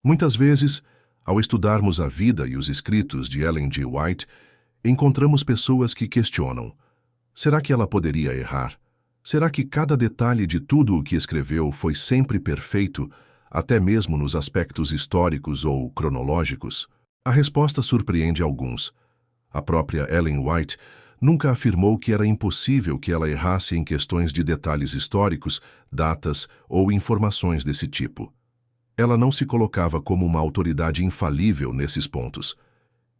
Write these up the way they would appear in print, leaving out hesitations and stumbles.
Muitas vezes, ao estudarmos a vida e os escritos de Ellen G. White, encontramos pessoas que questionam: será que ela poderia errar? Será que cada detalhe de tudo o que escreveu foi sempre perfeito, até mesmo nos aspectos históricos ou cronológicos? A resposta surpreende alguns. A própria Ellen White nunca afirmou que era impossível que ela errasse em questões de detalhes históricos, datas ou informações desse tipo. Ela não se colocava como uma autoridade infalível nesses pontos.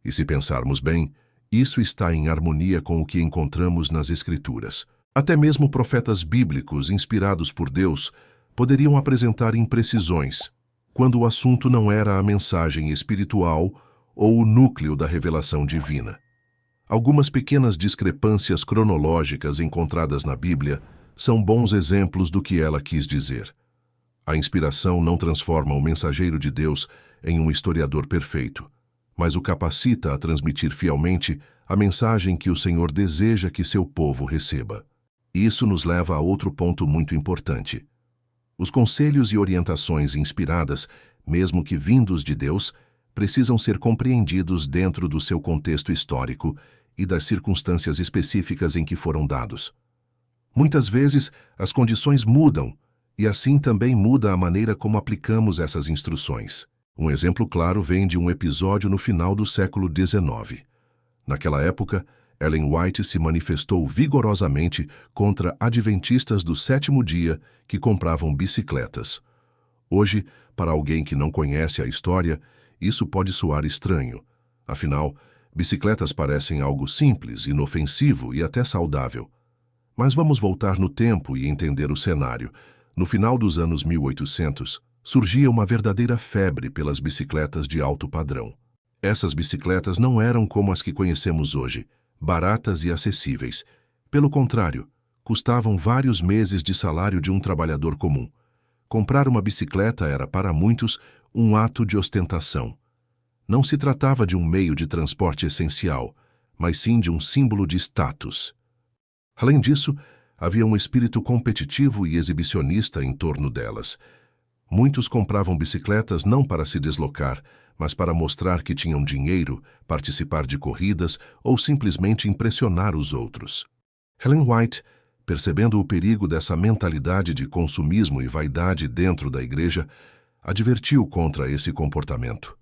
E se pensarmos bem, isso está em harmonia com o que encontramos nas Escrituras. Até mesmo profetas bíblicos inspirados por Deus poderiam apresentar imprecisões, quando o assunto não era a mensagem espiritual ou o núcleo da revelação divina. Algumas pequenas discrepâncias cronológicas encontradas na Bíblia são bons exemplos do que ela quis dizer. A inspiração não transforma o mensageiro de Deus em um historiador perfeito, mas o capacita a transmitir fielmente a mensagem que o Senhor deseja que seu povo receba. Isso nos leva a outro ponto muito importante. Os conselhos e orientações inspiradas, mesmo que vindos de Deus, precisam ser compreendidos dentro do seu contexto histórico e das circunstâncias específicas em que foram dados. Muitas vezes, as condições mudam, e assim também muda a maneira como aplicamos essas instruções. Um exemplo claro vem de um episódio no final do século XIX. Naquela época, Ellen White se manifestou vigorosamente contra adventistas do sétimo dia que compravam bicicletas. Hoje, para alguém que não conhece a história, isso pode soar estranho. Afinal, bicicletas parecem algo simples, inofensivo e até saudável. Mas vamos voltar no tempo e entender o cenário. No final dos anos 1800, surgia uma verdadeira febre pelas bicicletas de alto padrão. Essas bicicletas não eram como as que conhecemos hoje, baratas e acessíveis. Pelo contrário, custavam vários meses de salário de um trabalhador comum. Comprar uma bicicleta era, para muitos, um ato de ostentação. Não se tratava de um meio de transporte essencial, mas sim de um símbolo de status. Além disso, havia um espírito competitivo e exibicionista em torno delas. Muitos compravam bicicletas não para se deslocar, mas para mostrar que tinham dinheiro, participar de corridas ou simplesmente impressionar os outros. Ellen White, percebendo o perigo dessa mentalidade de consumismo e vaidade dentro da igreja, advertiu contra esse comportamento.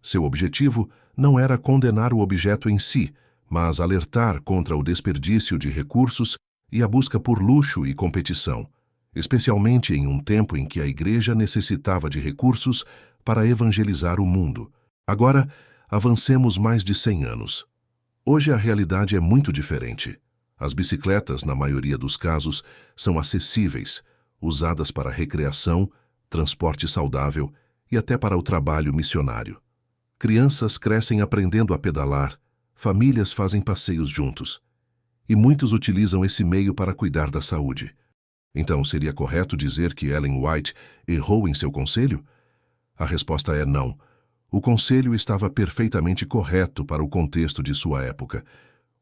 Seu objetivo não era condenar o objeto em si, mas alertar contra o desperdício de recursos e a busca por luxo e competição, especialmente em um tempo em que a igreja necessitava de recursos para evangelizar o mundo. Agora, avancemos mais de 100 anos. Hoje a realidade é muito diferente. As bicicletas, na maioria dos casos, são acessíveis, usadas para recreação, transporte saudável e até para o trabalho missionário. Crianças crescem aprendendo a pedalar, famílias fazem passeios juntos. E muitos utilizam esse meio para cuidar da saúde. Então, seria correto dizer que Ellen White errou em seu conselho? A resposta é não. O conselho estava perfeitamente correto para o contexto de sua época.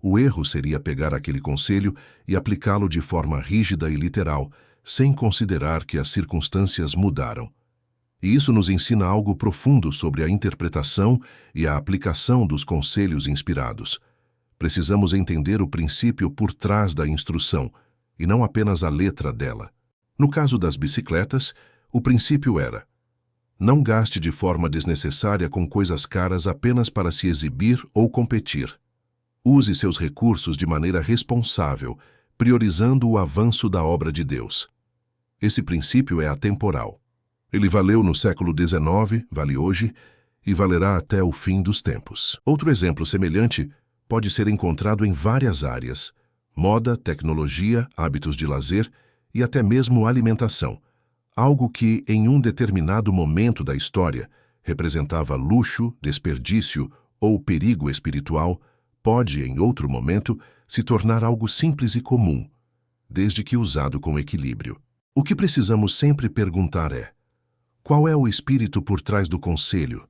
O erro seria pegar aquele conselho e aplicá-lo de forma rígida e literal, sem considerar que as circunstâncias mudaram. E isso nos ensina algo profundo sobre a interpretação e a aplicação dos conselhos inspirados. Precisamos entender o princípio por trás da instrução, e não apenas a letra dela. No caso das bicicletas, o princípio era: não gaste de forma desnecessária com coisas caras apenas para se exibir ou competir. Use seus recursos de maneira responsável, priorizando o avanço da obra de Deus. Esse princípio é atemporal. Ele valeu no século XIX, vale hoje, e valerá até o fim dos tempos. Outro exemplo semelhante pode ser encontrado em várias áreas: moda, tecnologia, hábitos de lazer e até mesmo alimentação. Algo que, em um determinado momento da história, representava luxo, desperdício ou perigo espiritual, pode, em outro momento, se tornar algo simples e comum, desde que usado com equilíbrio. O que precisamos sempre perguntar é: qual é o espírito por trás do conselho?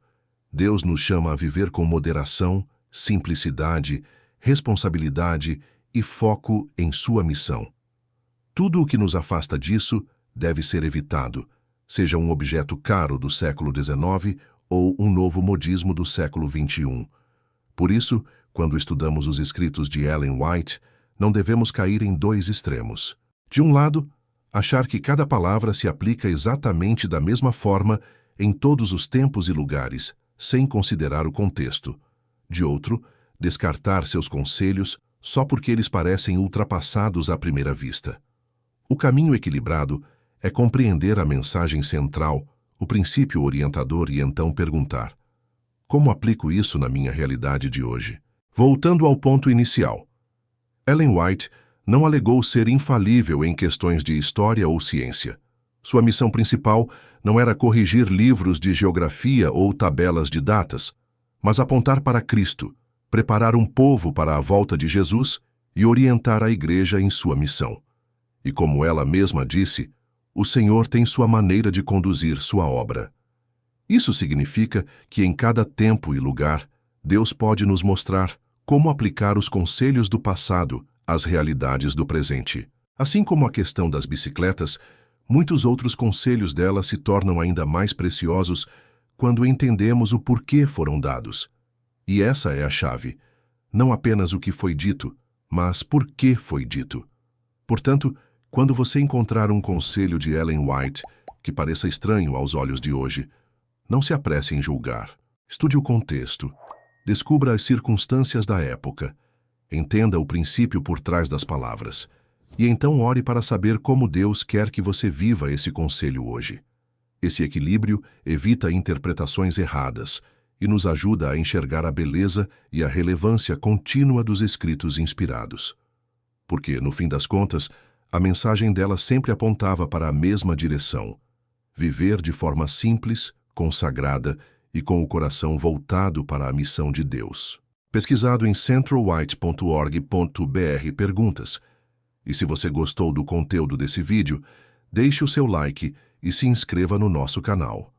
Deus nos chama a viver com moderação, simplicidade, responsabilidade e foco em sua missão. Tudo o que nos afasta disso deve ser evitado, seja um objeto caro do século XIX ou um novo modismo do século XXI. Por isso, quando estudamos os escritos de Ellen White, não devemos cair em dois extremos. De um lado, achar que cada palavra se aplica exatamente da mesma forma em todos os tempos e lugares, sem considerar o contexto. De outro, descartar seus conselhos só porque eles parecem ultrapassados à primeira vista. O caminho equilibrado é compreender a mensagem central, o princípio orientador e então perguntar: como aplico isso na minha realidade de hoje? Voltando ao ponto inicial, Ellen White não alegou ser infalível em questões de história ou ciência. Sua missão principal não era corrigir livros de geografia ou tabelas de datas, mas apontar para Cristo, preparar um povo para a volta de Jesus e orientar a Igreja em sua missão. E como ela mesma disse, o Senhor tem sua maneira de conduzir sua obra. Isso significa que em cada tempo e lugar, Deus pode nos mostrar como aplicar os conselhos do passado às realidades do presente. Assim como a questão das bicicletas, muitos outros conselhos dela se tornam ainda mais preciosos quando entendemos o porquê foram dados. E essa é a chave. Não apenas o que foi dito, mas por que foi dito. Portanto, quando você encontrar um conselho de Ellen White que pareça estranho aos olhos de hoje, não se apresse em julgar. Estude o contexto. Descubra as circunstâncias da época. Entenda o princípio por trás das palavras. E então ore para saber como Deus quer que você viva esse conselho hoje. Esse equilíbrio evita interpretações erradas e nos ajuda a enxergar a beleza e a relevância contínua dos escritos inspirados. Porque, no fim das contas, a mensagem dela sempre apontava para a mesma direção: viver de forma simples, consagrada e com o coração voltado para a missão de Deus. Pesquisado em centralwhite.org.br perguntas. E se você gostou do conteúdo desse vídeo, deixe o seu like e se inscreva no nosso canal.